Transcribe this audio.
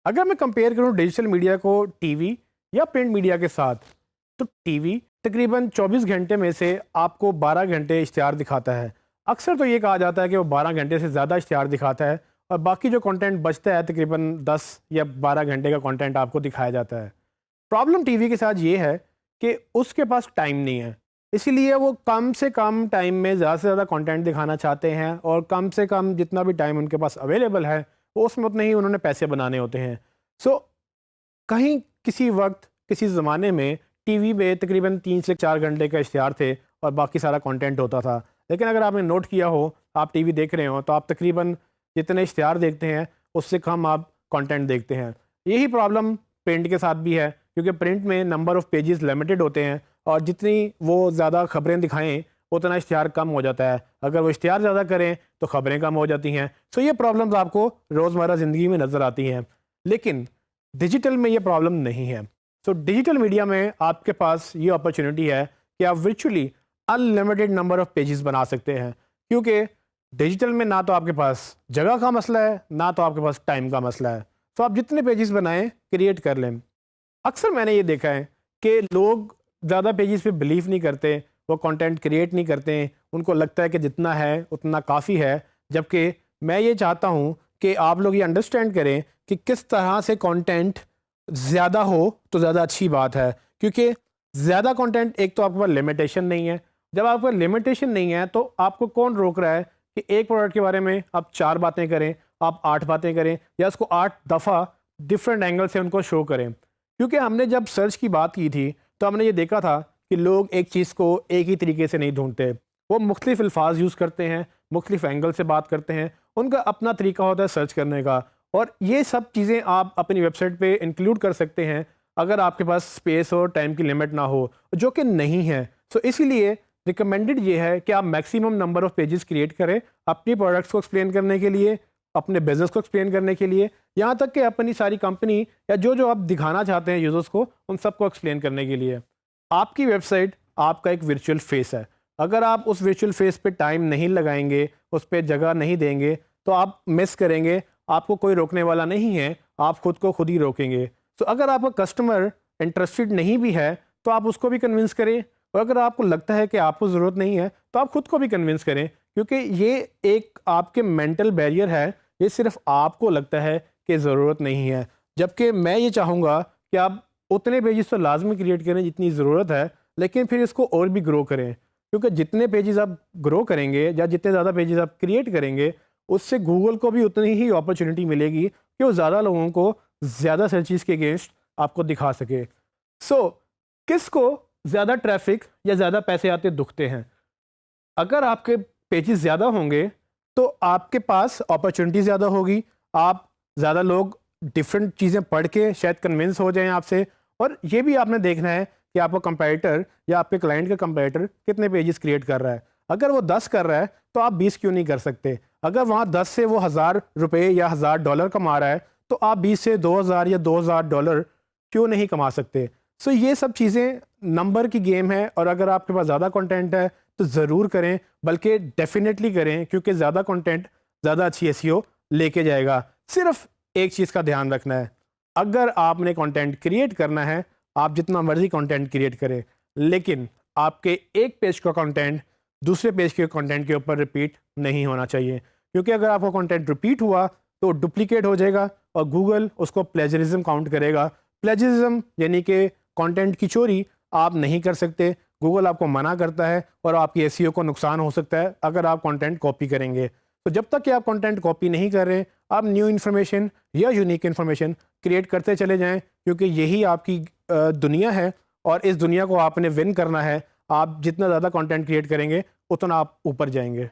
अगर मैं कंपेयर करूं डिजिटल मीडिया को टीवी या प्रिंट मीडिया के साथ, तो टीवी तकरीबन 24 घंटे में से आपको 12 घंटे इश्तिहार दिखाता है। अक्सर तो ये कहा जाता है कि वो 12 घंटे से ज़्यादा इश्तिहार दिखाता है और बाकी जो कंटेंट बचता है तकरीबन 10 या 12 घंटे का कंटेंट आपको दिखाया जाता है। प्रॉब्लम टीवी के साथ ये है कि उसके पास टाइम नहीं है, इसीलिए वो कम से कम टाइम में ज़्यादा से ज़्यादा कंटेंट दिखाना चाहते हैं और कम से कम जितना भी टाइम उनके पास अवेलेबल है वो उसमें उतने ही उन्होंने पैसे बनाने होते हैं। सो कहीं किसी वक्त किसी ज़माने में टीवी में तकरीबन 3 से 4 घंटे का इश्तिहार थे और बाकी सारा कंटेंट होता था। लेकिन अगर आपने नोट किया हो, आप टीवी देख रहे हो, तो आप तकरीबन जितने इश्तिहार देखते हैं उससे कम आप कंटेंट देखते हैं। यही प्रॉब्लम प्रिंट के साथ भी है, क्योंकि प्रिंट में नंबर ऑफ़ पेजेस लिमिटेड होते हैं और जितनी वो ज़्यादा ख़बरें दिखाएं उतना इश्तिहार कम हो जाता है। अगर वो इश्तिहार ज़्यादा करें तो ख़बरें कम हो जाती हैं। सो ये प्रॉब्लम्स आपको रोज़मर्रा ज़िंदगी में नज़र आती हैं। लेकिन डिजिटल में ये प्रॉब्लम नहीं है। सो डिजिटल मीडिया में आपके पास ये अपॉर्चुनिटी है कि आप virtually unlimited number of pages बना सकते हैं, क्योंकि डिजिटल में ना तो आपके पास जगह का मसला है, ना तो आपके पास टाइम का मसला है। तो आप जितने पेजेस बनाएं क्रिएट कर लें। अक्सर मैंने ये देखा है कि लोग ज़्यादा पेजेस पे बिलीव नहीं करते, वो कंटेंट क्रिएट नहीं करते, उनको लगता है कि जितना है उतना काफ़ी है। जबकि मैं ये चाहता हूँ कि आप लोग ये अंडरस्टैंड करें कि किस तरह से कंटेंट ज़्यादा हो तो ज़्यादा अच्छी बात है, क्योंकि ज़्यादा कंटेंट एक तो आपके पास लिमिटेशन नहीं है। जब आपके पास लिमिटेशन नहीं है तो आपको कौन रोक रहा है कि एक प्रोडक्ट के बारे में आप 4 बातें करें, आप 8 बातें करें या उसको 8 दफ़ा डिफरेंट एंगल से उनको शो करें। क्योंकि हमने जब सर्च की बात की थी तो हमने ये देखा था कि लोग एक चीज़ को एक ही तरीके से नहीं ढूंढते, वो मुख्तलिफ अल्फाज यूज़ करते हैं, मुख्तलिफ एंगल से बात करते हैं, उनका अपना तरीका होता है सर्च करने का। और ये सब चीज़ें आप अपनी वेबसाइट पे इंक्लूड कर सकते हैं अगर आपके पास स्पेस और टाइम की लिमिट ना हो, जो कि नहीं है। सो इसीलिए रिकमेंडेड ये है कि आप maximum number of pages create करें अपनी प्रोडक्ट्स को एक्सप्लेन करने के लिए, अपने बिजनेस को एक्सप्लेन करने के लिए, यहाँ तक कि अपनी सारी कंपनी या जो जो आप दिखाना चाहते हैं यूज़र्स को, उन सबको एक्सप्लेन करने के लिए। आपकी वेबसाइट आपका एक वर्चुअल फेस है। अगर आप उस वर्चुअल फेस पे टाइम नहीं लगाएंगे, उस पे जगह नहीं देंगे, तो आप मिस करेंगे। आपको कोई रोकने वाला नहीं है, आप खुद को खुद ही रोकेंगे। तो अगर आपका कस्टमर इंटरेस्टेड नहीं भी है तो आप उसको भी कन्विंस करें, और अगर आपको लगता है कि आपको ज़रूरत नहीं है तो आप खुद को भी कन्विंस करें, क्योंकि ये एक आपके मेंटल बैरियर है। ये सिर्फ आपको लगता है कि ज़रूरत नहीं है, जबकि मैं ये चाहूँगा कि आप उतने पेजेस तो लाजमी क्रिएट करें जितनी ज़रूरत है, लेकिन फिर इसको और भी ग्रो करें। क्योंकि जितने पेजेस आप ग्रो करेंगे या जितने ज़्यादा पेजेस आप क्रिएट करेंगे, उससे गूगल को भी उतनी ही अपॉर्चुनिटी मिलेगी कि वो ज़्यादा लोगों को ज़्यादा सर्चिज़ के अगेंस्ट आपको दिखा सके। सो किसको ज़्यादा ट्रैफिक या ज़्यादा पैसे आते दुखते हैं? अगर आपके पेजेस ज़्यादा होंगे तो आपके पास अपॉर्चुनिटी ज़्यादा होगी, आप ज़्यादा लोग डिफरेंट चीज़ें पढ़ के शायद कन्विंस हो जाएं आपसे। और ये भी आपने देखना है कि आपका कंपैरेटर या आपके क्लाइंट का कंपैरेटर कितने पेजेस क्रिएट कर रहा है। अगर वो 10 कर रहा है तो आप 20 क्यों नहीं कर सकते? अगर वहाँ 10 से वो $1000 या $1000 कमा रहा है तो आप 20 से 2000 या $2000 क्यों नहीं कमा सकते? सो ये सब चीज़ें नंबर की गेम है, और अगर आपके पास ज़्यादा कंटेंट है तो ज़रूर करें, बल्कि डेफिनेटली करें, क्योंकि ज़्यादा कंटेंट ज़्यादा अच्छी एसईओ लेके जाएगा। सिर्फ एक चीज़ का ध्यान रखना है, अगर आपने कंटेंट क्रिएट करना है, आप जितना मर्जी कंटेंट क्रिएट करें, लेकिन आपके एक पेज का कंटेंट दूसरे पेज के कंटेंट के ऊपर रिपीट नहीं होना चाहिए। क्योंकि अगर आपका कंटेंट रिपीट हुआ तो डुप्लीकेट हो जाएगा और गूगल उसको प्लेजरिज्म काउंट करेगा। प्लेजरिज्म यानी कि कंटेंट की चोरी आप नहीं कर सकते, गूगल आपको मना करता है और आपकी एसईओ को नुकसान हो सकता है अगर आप कंटेंट कॉपी करेंगे। तो जब तक कि आप कंटेंट कॉपी नहीं कर रहे, आप न्यू इन्फॉर्मेशन या यूनिक इन्फॉर्मेशन क्रिएट करते चले जाएं, क्योंकि यही आपकी दुनिया है और इस दुनिया को आपने विन करना है। आप जितना ज़्यादा कंटेंट क्रिएट करेंगे उतना आप ऊपर जाएंगे।